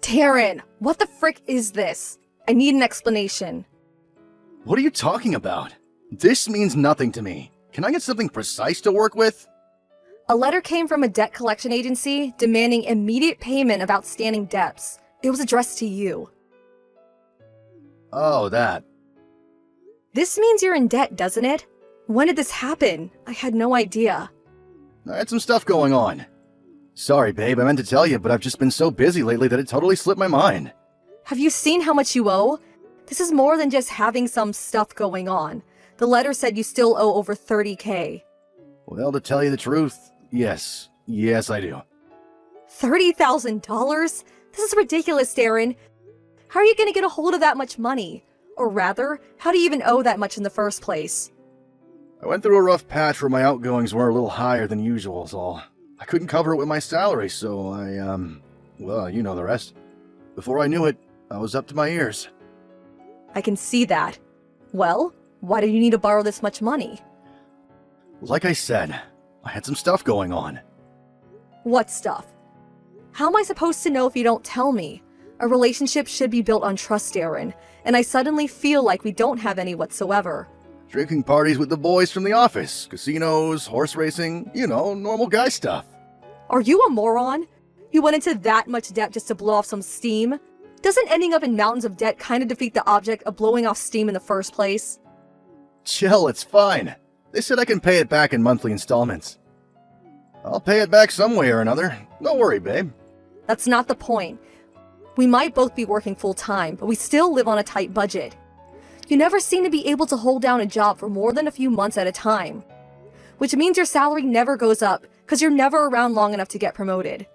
Taryn, what the frick is this? I need an explanation. What are you talking about? This means nothing to me. Can I get something precise to work with? A letter came from a debt collection agency demanding immediate payment of outstanding debts. It was addressed to you. Oh, that. This means you're in debt, doesn't it? When did this happen? I had no idea. I had some stuff going on. Sorry, babe, I meant to tell you, but I've just been so busy lately that it totally slipped my mind. Have you seen how much you owe? This is more than just having some stuff going on. The letter said you still owe over $30,000. Well, to tell you the truth, yes. Yes, I do. $30,000? This is ridiculous, Darren. How are you going to get a hold of that much money? Or rather, how do you even owe that much in the first place? I went through a rough patch where my outgoings were a little higher than usual, is all. I couldn't cover it with my salary, so well, you know the rest. Before I knew it, I was up to my ears. I can see that. Well, why do you need to borrow this much money? Like I said, I had some stuff going on. What stuff? How am I supposed to know if you don't tell me? A relationship should be built on trust, Darren, and I suddenly feel like we don't have any whatsoever. Drinking parties with the boys from the office, casinos, horse racing, you know, normal guy stuff. Are you a moron? You went into that much debt just to blow off some steam? Doesn't ending up in mountains of debt kind of defeat the object of blowing off steam in the first place? Chill, it's fine. They said I can pay it back in monthly installments. I'll pay it back some way or another. Don't worry, babe. That's not the point. We might both be working full-time, but we still live on a tight budget. You never seem to be able to hold down a job for more than a few months at a time. Which means your salary never goes up, because you're never around long enough to get promoted.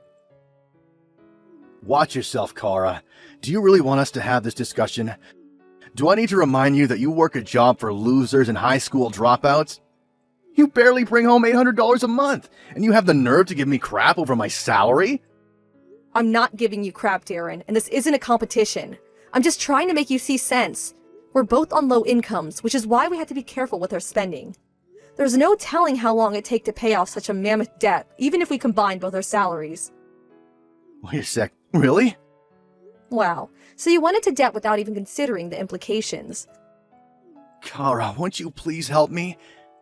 Watch yourself, Kara. Do you really want us to have this discussion? Do I need to remind you that you work a job for losers and high school dropouts? You barely bring home $800 a month, and you have the nerve to give me crap over my salary? I'm not giving you crap, Darren, and this isn't a competition. I'm just trying to make you see sense. We're both on low incomes, which is why we have to be careful with our spending. There's no telling how long it'd take to pay off such a mammoth debt, even if we combine both our salaries. Wait a sec, really? Wow, so you went into debt without even considering the implications. Kara, won't you please help me?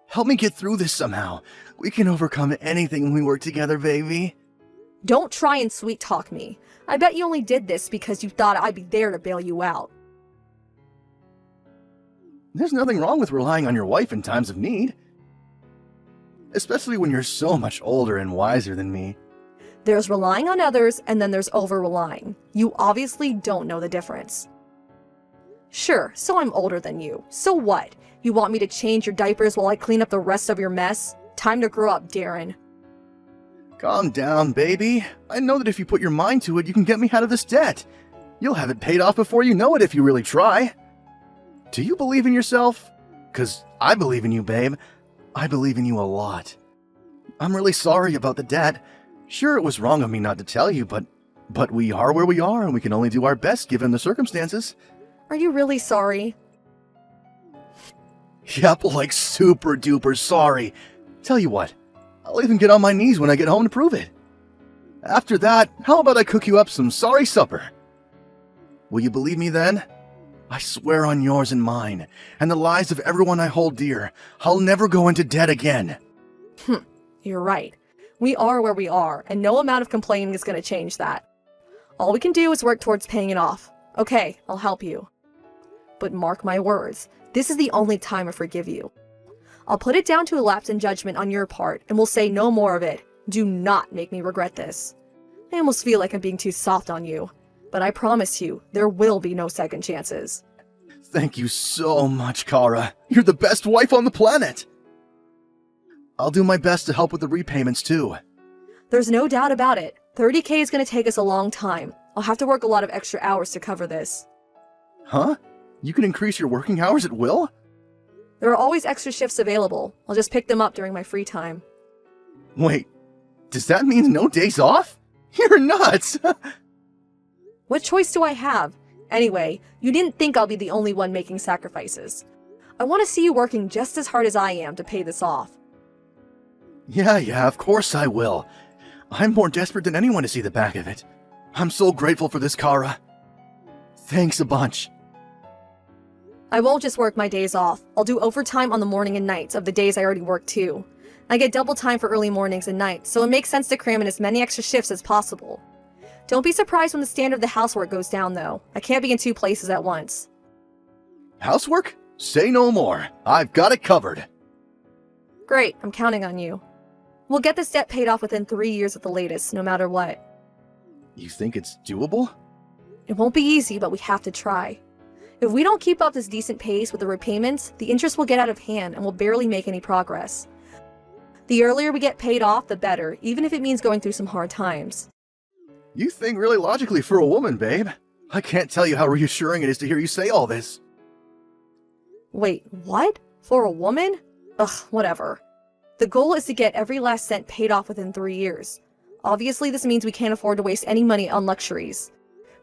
Help me get through this somehow. We can overcome anything when we work together, baby. Don't try and sweet-talk me. I bet you only did this because you thought I'd be there to bail you out. There's nothing wrong with relying on your wife in times of need. Especially when you're so much older and wiser than me. There's relying on others, and then there's over-relying. You obviously don't know the difference. Sure, so I'm older than you. So what? You want me to change your diapers while I clean up the rest of your mess? Time to grow up, Darren. Calm down, baby. I know that if you put your mind to it, you can get me out of this debt. You'll have it paid off before you know it if you really try. Do you believe in yourself? 'Cause I believe in you, babe. I believe in you a lot. I'm really sorry about the debt. Sure, it was wrong of me not to tell you, but we are where we are and we can only do our best given the circumstances. Are you really sorry? Yep, like super duper sorry. Tell you what, I'll even get on my knees when I get home to prove it. After that, how about I cook you up some sorry supper? Will you believe me then? I swear on yours and mine, and the lives of everyone I hold dear, I'll never go into debt again. You're right. We are where we are, and no amount of complaining is going to change that. All we can do is work towards paying it off. Okay, I'll help you. But mark my words, this is the only time I forgive you. I'll put it down to a lapse in judgment on your part, and we'll say no more of it. Do not make me regret this. I almost feel like I'm being too soft on you, but I promise you, there will be no second chances. Thank you so much, Kara. You're the best wife on the planet. I'll do my best to help with the repayments too. There's no doubt about it. $30,000 is going to take us a long time. I'll have to work a lot of extra hours to cover this. Huh? You can increase your working hours at will? There are always extra shifts available. I'll just pick them up during my free time. Wait, does that mean no days off? You're nuts! What choice do I have? Anyway, you didn't think I'll be the only one making sacrifices. I want to see you working just as hard as I am to pay this off. Yeah, of course I will. I'm more desperate than anyone to see the back of it. I'm so grateful for this, Kara. Thanks a bunch. I won't just work my days off. I'll do overtime on the morning and nights of the days I already work too. I get double time for early mornings and nights, so it makes sense to cram in as many extra shifts as possible. Don't be surprised when the standard of the housework goes down, though. I can't be in 2 places at once. Housework? Say no more. I've got it covered. Great, I'm counting on you. We'll get this debt paid off within 3 years at the latest, no matter what. You think it's doable? It won't be easy, but we have to try. If we don't keep up this decent pace with the repayments, the interest will get out of hand and we'll barely make any progress. The earlier we get paid off, the better, even if it means going through some hard times. You think really logically for a woman, babe. I can't tell you how reassuring it is to hear you say all this. Wait, what? For a woman? Ugh, whatever. The goal is to get every last cent paid off within 3 years. Obviously, this means we can't afford to waste any money on luxuries.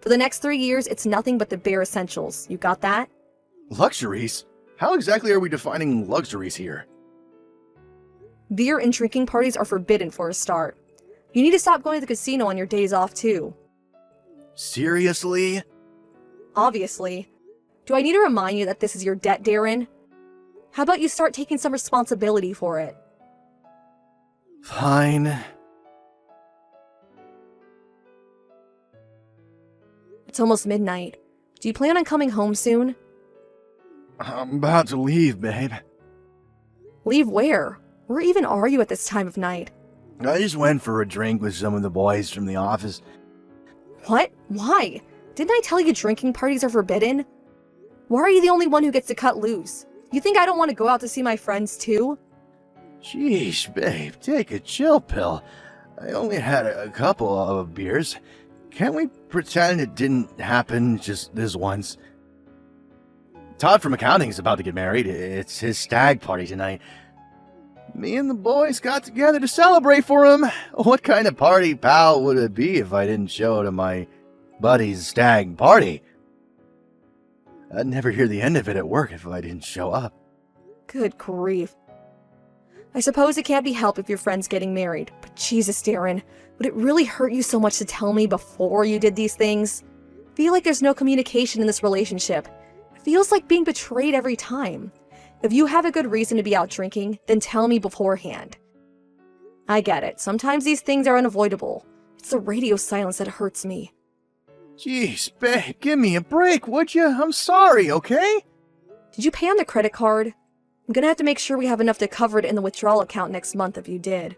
For the next 3 years, it's nothing but the bare essentials. You got that? Luxuries? How exactly are we defining luxuries here? Beer and drinking parties are forbidden for a start. You need to stop going to the casino on your days off, too. Seriously? Obviously. Do I need to remind you that this is your debt, Darren? How about you start taking some responsibility for it? Fine. It's almost midnight. Do you plan on coming home soon? I'm about to leave, babe. Leave where? Where even are you at this time of night? I just went for a drink with some of the boys from the office. What? Why? Didn't I tell you drinking parties are forbidden? Why are you the only one who gets to cut loose? You think I don't want to go out to see my friends too? Sheesh, babe, take a chill pill. I only had a couple of beers. Can't we pretend it didn't happen just this once? Todd from accounting is about to get married. It's his stag party tonight. Me and the boys got together to celebrate for him. What kind of party pal would it be if I didn't show to my buddy's stag party? I'd never hear the end of it at work if I didn't show up. Good grief. I suppose it can't be helped if your friend's getting married, but Jesus, Darren, would it really hurt you so much to tell me before you did these things? I feel like there's no communication in this relationship. It feels like being betrayed every time. If you have a good reason to be out drinking, then tell me beforehand. I get it. Sometimes these things are unavoidable. It's the radio silence that hurts me. Jeez, babe, give me a break, would you? I'm sorry, okay? Did you pay on the credit card? I'm gonna have to make sure we have enough to cover it in the withdrawal account next month if you did.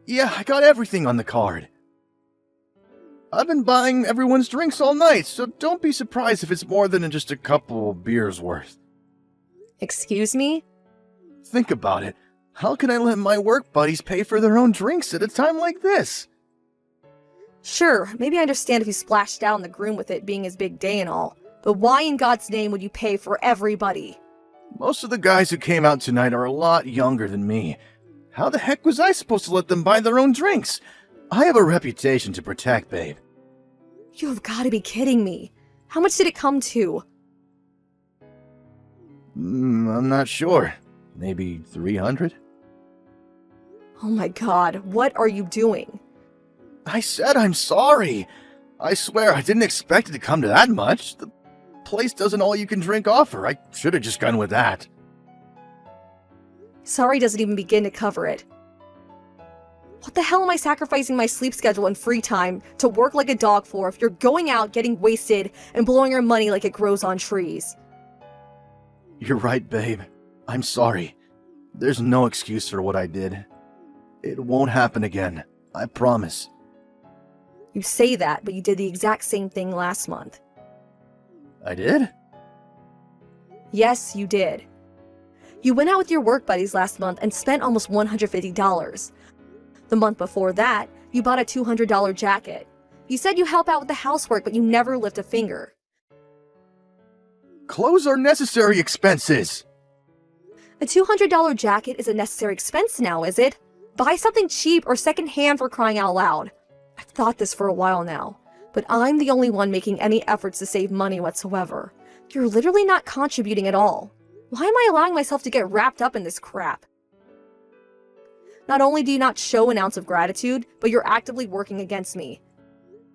Yeah, I got everything on the card. I've been buying everyone's drinks all night, so don't be surprised if it's more than just a couple beers worth. Excuse me? Think about it. How can I let my work buddies pay for their own drinks at a time like this? Sure, maybe I understand if you splashed out on the groom with it being his big day and all, but why in God's name would you pay for everybody? Most of the guys who came out tonight are a lot younger than me. How the heck was I supposed to let them buy their own drinks? I have a reputation to protect, babe. You've got to be kidding me. How much did it come to? I'm not sure. Maybe 300? Oh my God, what are you doing? I said I'm sorry. I swear I didn't expect it to come to that much. The place doesn't all-you-can-drink offer. I should have just gone with that. Sorry doesn't even begin to cover it. What the hell am I sacrificing my sleep schedule and free time to work like a dog for if you're going out, getting wasted, and blowing your money like it grows on trees? You're right, babe. I'm sorry. There's no excuse for what I did. It won't happen again. I promise. You say that, but you did the exact same thing last month. I did? Yes, you did. You went out with your work buddies last month and spent almost $150. The month before that, you bought a $200 jacket. You said you help out with the housework, but you never lift a finger. Clothes are necessary expenses. A $200 jacket is a necessary expense now, is it? Buy something cheap or secondhand for crying out loud. I've thought this for a while now, but I'm the only one making any efforts to save money whatsoever. You're literally not contributing at all. Why am I allowing myself to get wrapped up in this crap? Not only do you not show an ounce of gratitude, but you're actively working against me.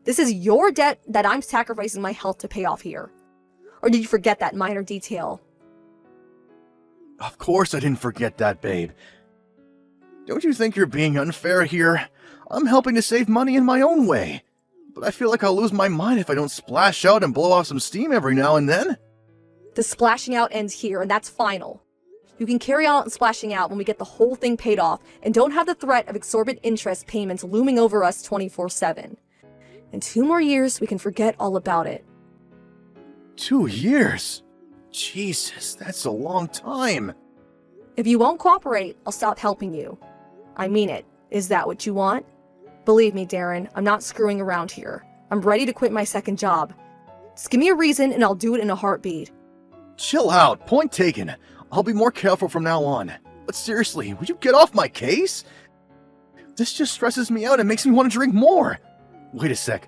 This is your debt that I'm sacrificing my health to pay off here. Or did you forget that minor detail? Of course I didn't forget that, babe. Don't you think you're being unfair here? I'm helping to save money in my own way. But I feel like I'll lose my mind if I don't splash out and blow off some steam every now and then. The splashing out ends here, and that's final. You can carry on splashing out when we get the whole thing paid off and don't have the threat of exorbitant interest payments looming over us 24/7. In 2 more years, we can forget all about it. 2 years? Jesus, that's a long time. If you won't cooperate, I'll stop helping you. I mean it. Is that what you want? Believe me, Darren, I'm not screwing around here. I'm ready to quit my second job. Just give me a reason and I'll do it in a heartbeat. Chill out, point taken. I'll be more careful from now on. But seriously, would you get off my case? This just stresses me out and makes me want to drink more. Wait a sec.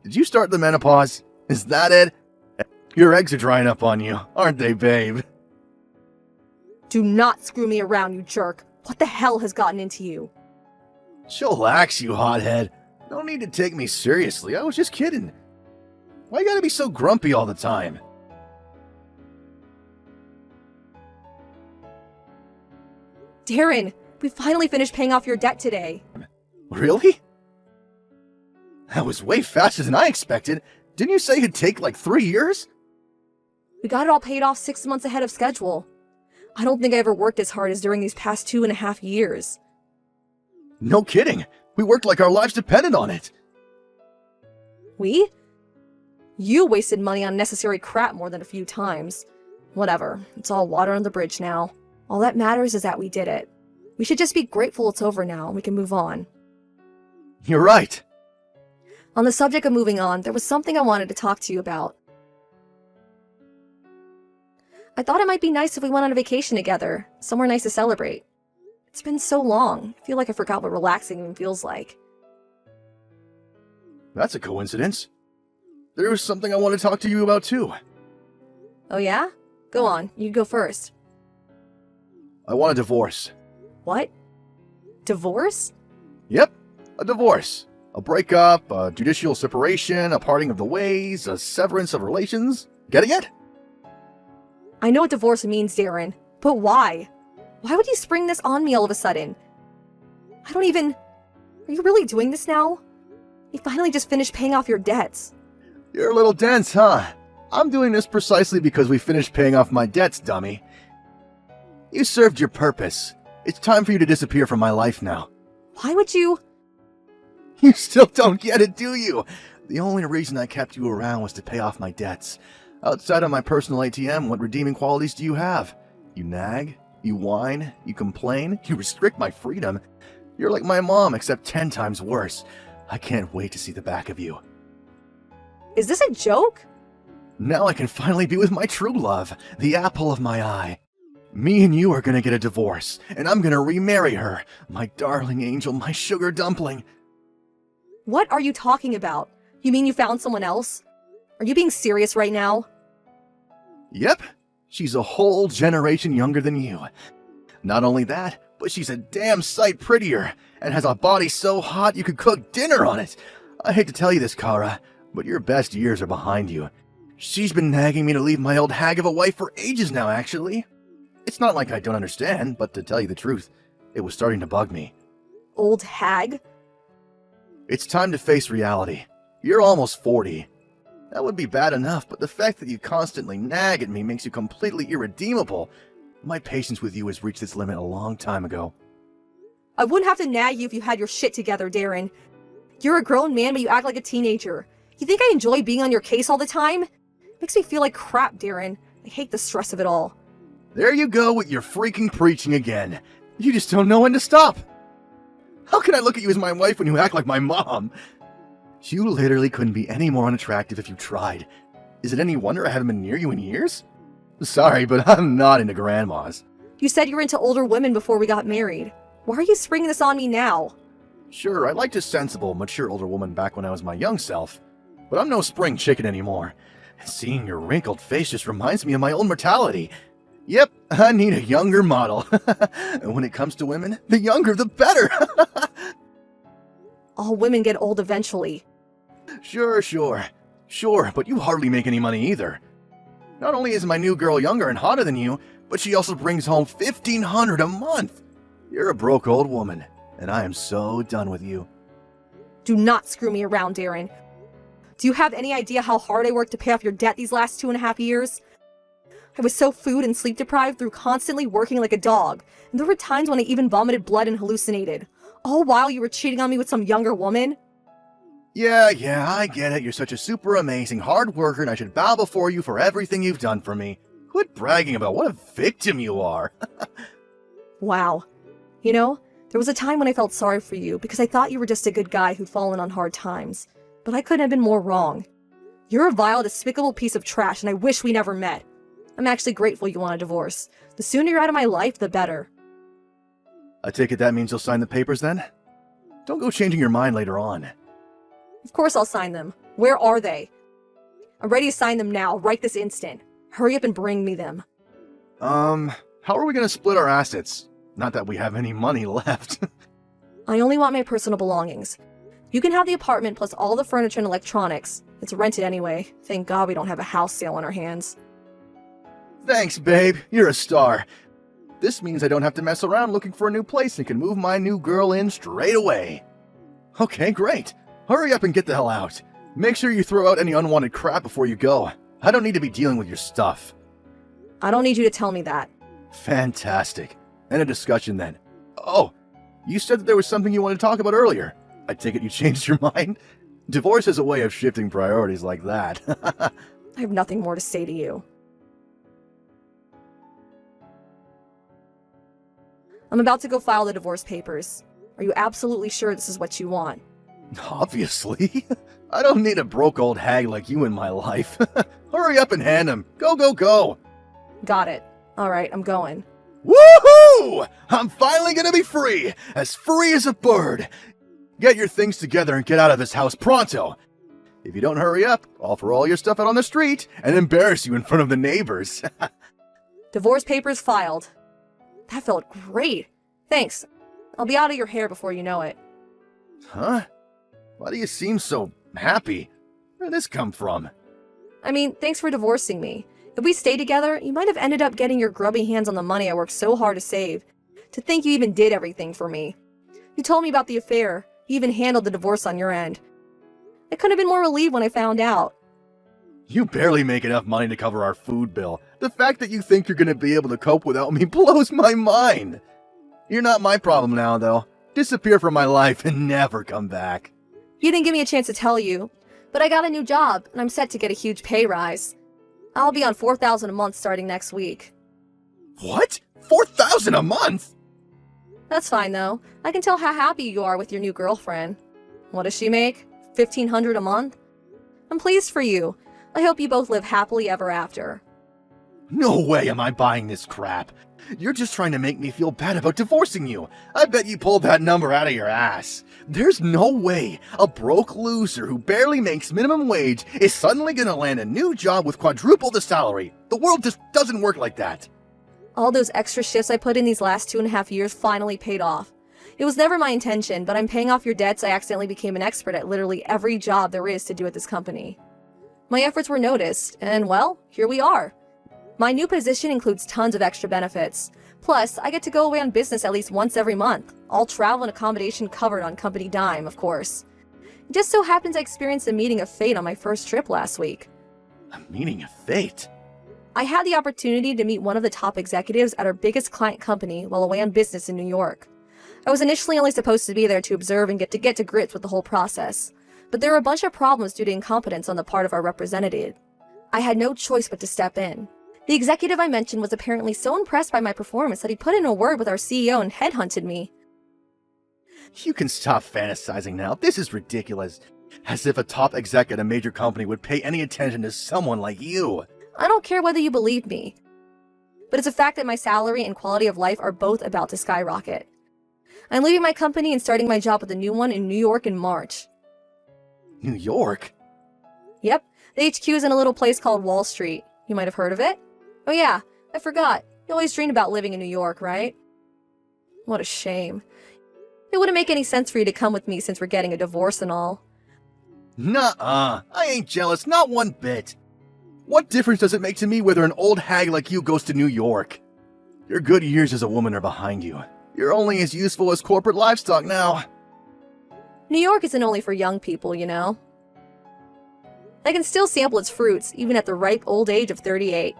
Did you start the menopause? Is that it? Your eggs are drying up on you, aren't they, babe? Do not screw me around, you jerk. What the hell has gotten into you? Chillax, you hothead. No need to take me seriously, I was just kidding. Why you gotta be so grumpy all the time? Darren, we finally finished paying off your debt today. Really? That was way faster than I expected. Didn't you say it'd take like 3 years? We got it all paid off 6 months ahead of schedule. I don't think I ever worked as hard as during these past 2.5 years. No kidding. We worked like our lives depended on it. We? You wasted money on necessary crap more than a few times. Whatever. It's all water on the bridge now. All that matters is that we did it. We should just be grateful it's over now and we can move on. You're right. On the subject of moving on, there was something I wanted to talk to you about. I thought it might be nice if we went on a vacation together, somewhere nice to celebrate. It's been so long, I feel like I forgot what relaxing even feels like. That's a coincidence. There was something I want to talk to you about too. Oh yeah? Go on, you go first. I want a divorce. What? Divorce? Yep, a divorce. A breakup, a judicial separation, a parting of the ways, a severance of relations. Getting it? I know what divorce means, Darren, but why? Why would you spring this on me all of a sudden? I don't even... Are you really doing this now? You finally just finished paying off your debts. You're a little dense, huh? I'm doing this precisely because we finished paying off my debts, dummy. You served your purpose. It's time for you to disappear from my life now. Why would you... You still don't get it, do you? The only reason I kept you around was to pay off my debts. Outside of my personal ATM, what redeeming qualities do you have? You nag, you whine, you complain, you restrict my freedom. You're like my mom, except 10 times worse. I can't wait to see the back of you. Is this a joke? Now I can finally be with my true love, the apple of my eye. Me and you are gonna get a divorce, and I'm gonna remarry her. My darling angel, my sugar dumpling. What are you talking about? You mean you found someone else? Are you being serious right now? Yep, she's a whole generation younger than you. Not only that, but she's a damn sight prettier, and has a body so hot you could cook dinner on it. I hate to tell you this, Kara, but your best years are behind you. She's been nagging me to leave my old hag of a wife for ages now, actually. It's not like I don't understand, but to tell you the truth, it was starting to bug me. Old hag? It's time to face reality. You're almost 40. That would be bad enough, but the fact that you constantly nag at me makes you completely irredeemable. My patience with you has reached its limit a long time ago. I wouldn't have to nag you if you had your shit together, Darren. You're a grown man, but you act like a teenager. You think I enjoy being on your case all the time? Makes me feel like crap, Darren. I hate the stress of it all. There you go with your freaking preaching again. You just don't know when to stop. How can I look at you as my wife when you act like my mom? You literally couldn't be any more unattractive if you tried. Is it any wonder I haven't been near you in years? Sorry, but I'm not into grandmas. You said you were into older women before we got married. Why are you springing this on me now? Sure, I liked a sensible, mature older woman back when I was my young self. But I'm no spring chicken anymore. Seeing your wrinkled face just reminds me of my own mortality. Yep, I need a younger model. And when it comes to women, the younger the better. All women get old eventually. Sure, but you hardly make any money either. Not only is my new girl younger and hotter than you, but she also brings home $1,500 a month. You're a broke old woman, and I am so done with you. Do not screw me around, Darren. Do you have any idea how hard I worked to pay off your debt these last 2.5 years? I was so food and sleep deprived through constantly working like a dog, and there were times when I even vomited blood and hallucinated. All while you were cheating on me with some younger woman? Yeah, I get it. You're such a super amazing hard worker, and I should bow before you for everything you've done for me. Quit bragging about what a victim you are. Wow. You know, there was a time when I felt sorry for you because I thought you were just a good guy who'd fallen on hard times. But I couldn't have been more wrong. You're a vile, despicable piece of trash, and I wish we never met. I'm actually grateful you want a divorce. The sooner you're out of my life, the better. I take it that means you'll sign the papers then? Don't go changing your mind later on. Of course I'll sign them. Where are they? I'm ready to sign them now, right this instant. Hurry up and bring me them. How are we gonna split our assets? Not that we have any money left. I only want my personal belongings. You can have the apartment plus all the furniture and electronics. It's rented anyway. Thank God we don't have a house sale on our hands. Thanks, babe. You're a star. This means I don't have to mess around looking for a new place and can move my new girl in straight away. Okay, great. Hurry up and get the hell out. Make sure you throw out any unwanted crap before you go. I don't need to be dealing with your stuff. I don't need you to tell me that. Fantastic. End of discussion then. Oh, you said that there was something you wanted to talk about earlier. I take it you changed your mind? Divorce is a way of shifting priorities like that. I have nothing more to say to you. I'm about to go file the divorce papers. Are you absolutely sure this is what you want? Obviously. I don't need a broke old hag like you in my life. Hurry up and hand them. Go. Got it. Alright, I'm going. Woohoo! I'm finally gonna be free as a bird. Get your things together and get out of this house pronto. If you don't hurry up, I'll throw all your stuff out on the street and embarrass you in front of the neighbors. Divorce papers filed. That felt great. Thanks. I'll be out of your hair before you know it. Huh? Why do you seem so happy? Where did this come from? I mean, thanks for divorcing me. If we stayed together, you might have ended up getting your grubby hands on the money I worked so hard to save. To think you even did everything for me. You told me about the affair. You even handled the divorce on your end. I couldn't have been more relieved when I found out. You barely make enough money to cover our food bill. The fact that you think you're going to be able to cope without me blows my mind. You're not my problem now, though. Disappear from my life and never come back. You didn't give me a chance to tell you, but I got a new job, and I'm set to get a huge pay rise. I'll be on $4,000 a month starting next week. What? $4,000 a month? That's fine, though. I can tell how happy you are with your new girlfriend. What does she make? $1,500 a month? I'm pleased for you. I hope you both live happily ever after. No way am I buying this crap. You're just trying to make me feel bad about divorcing you. I bet you pulled that number out of your ass. There's no way a broke loser who barely makes minimum wage is suddenly gonna land a new job with quadruple the salary. The world just doesn't work like that. All those extra shifts I put in these last 2.5 years finally paid off. It was never my intention, but I'm paying off your debts. I accidentally became an expert at literally every job there is to do at this company. My efforts were noticed, and well, here we are. My new position includes tons of extra benefits. Plus, I get to go away on business at least once every month. All travel and accommodation covered on company dime, of course. It just so happens I experienced a meeting of fate on my first trip last week. A meeting of fate? I had the opportunity to meet one of the top executives at our biggest client company while away on business in New York. I was initially only supposed to be there to observe and get to grips with the whole process, but there were a bunch of problems due to incompetence on the part of our representative. I had no choice but to step in. The executive I mentioned was apparently so impressed by my performance that he put in a word with our CEO and headhunted me. You can stop fantasizing now. This is ridiculous. As if a top exec at a major company would pay any attention to someone like you. I don't care whether you believe me, but it's a fact that my salary and quality of life are both about to skyrocket. I'm leaving my company and starting my job with a new one in New York in March. New York? Yep, the HQ is in a little place called Wall Street. You might have heard of it? Oh yeah, I forgot. You always dreamed about living in New York, right? What a shame. It wouldn't make any sense for you to come with me since we're getting a divorce and all. Nuh-uh. I ain't jealous, not one bit. What difference does it make to me whether an old hag like you goes to New York? Your good years as a woman are behind you. You're only as useful as corporate livestock now. New York isn't only for young people, you know. I can still sample its fruits, even at the ripe old age of 38.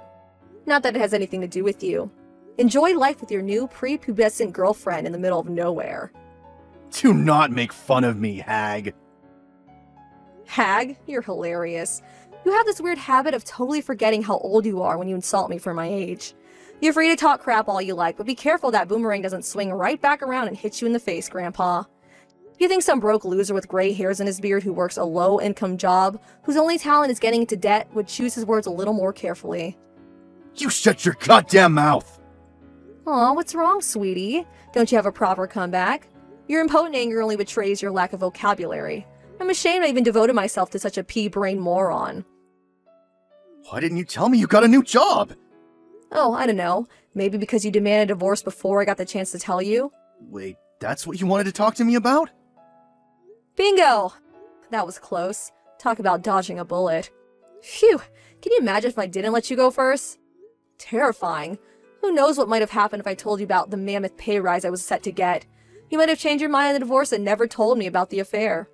Not that it has anything to do with you. Enjoy life with your new prepubescent girlfriend in the middle of nowhere. Do not make fun of me, hag. Hag, you're hilarious. You have this weird habit of totally forgetting how old you are when you insult me for my age. You're free to talk crap all you like, but be careful that boomerang doesn't swing right back around and hit you in the face, Grandpa. You think some broke loser with gray hairs in his beard who works a low-income job, whose only talent is getting into debt, would choose his words a little more carefully? You shut your goddamn mouth! Aw, what's wrong, sweetie? Don't you have a proper comeback? Your impotent anger only betrays your lack of vocabulary. I'm ashamed I even devoted myself to such a pea-brain moron. Why didn't you tell me you got a new job? Oh, I don't know. Maybe because you demanded a divorce before I got the chance to tell you? Wait, that's what you wanted to talk to me about? Bingo! That was close. Talk about dodging a bullet. Phew! Can you imagine if I didn't let you go first? Terrifying. Who knows what might have happened if I told you about the mammoth pay rise I was set to get. You might have changed your mind on the divorce and never told me about the affair.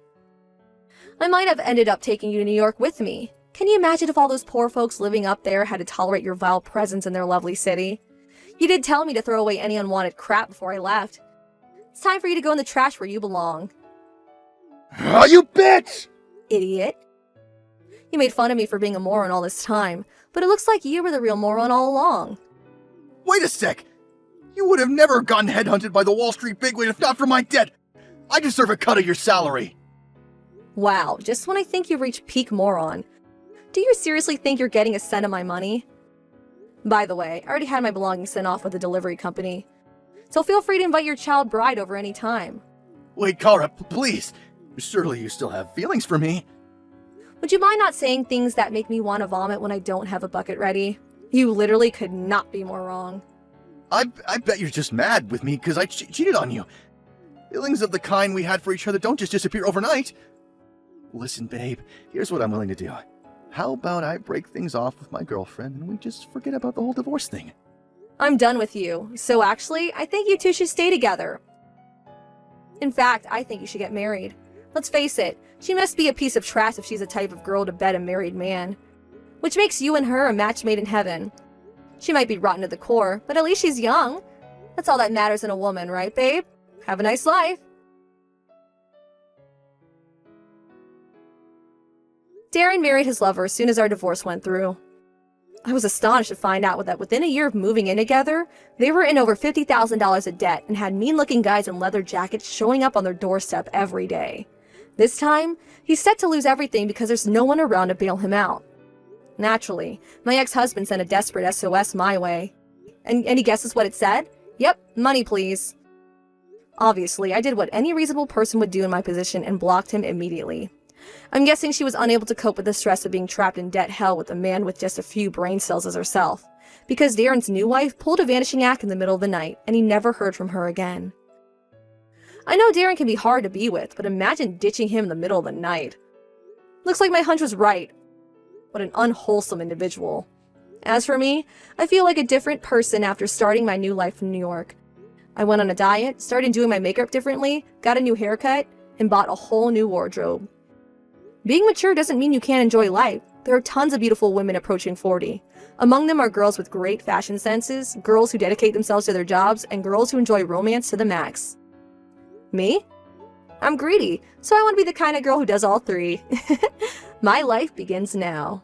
I might have ended up taking you to New York with me. Can you imagine if all those poor folks living up there had to tolerate your vile presence in their lovely city? You did tell me to throw away any unwanted crap before I left. It's time for you to go in the trash where you belong. Oh, you bitch! Idiot. You made fun of me for being a moron all this time, but it looks like you were the real moron all along. Wait a sec! You would have never gotten headhunted by the Wall Street bigwig if not for my debt! I deserve a cut of your salary! Wow, just when I think you've reached peak moron. Do you seriously think you're getting a cent of my money? By the way, I already had my belongings sent off with the delivery company, so feel free to invite your child bride over any time. Wait, Kara, please! Surely you still have feelings for me? Would you mind not saying things that make me want to vomit when I don't have a bucket ready? You literally could not be more wrong. I bet you're just mad with me because I cheated on you. Feelings of the kind we had for each other don't just disappear overnight. Listen, babe, here's what I'm willing to do. How about I break things off with my girlfriend and we just forget about the whole divorce thing? I'm done with you, so actually, I think you two should stay together. In fact, I think you should get married. Let's face it, she must be a piece of trash if she's the type of girl to bed a married man. Which makes you and her a match made in heaven. She might be rotten to the core, but at least she's young. That's all that matters in a woman, right, babe? Have a nice life. Darren married his lover as soon as our divorce went through. I was astonished to find out that within a year of moving in together, they were in over $50,000 of debt and had mean-looking guys in leather jackets showing up on their doorstep every day. This time, he's set to lose everything because there's no one around to bail him out. Naturally, my ex-husband sent a desperate SOS my way. And any guesses what it said? Yep, money please. Obviously, I did what any reasonable person would do in my position and blocked him immediately. I'm guessing she was unable to cope with the stress of being trapped in debt hell with a man with just a few brain cells as herself, because Darren's new wife pulled a vanishing act in the middle of the night, and he never heard from her again. I know Darren can be hard to be with, but imagine ditching him in the middle of the night. Looks like my hunch was right. What an unwholesome individual. As for me, I feel like a different person after starting my new life in New York. I went on a diet, started doing my makeup differently, got a new haircut, and bought a whole new wardrobe. Being mature doesn't mean you can't enjoy life. There are tons of beautiful women approaching 40. Among them are girls with great fashion senses, girls who dedicate themselves to their jobs, and girls who enjoy romance to the max. Me? I'm greedy, so I want to be the kind of girl who does all three. My life begins now.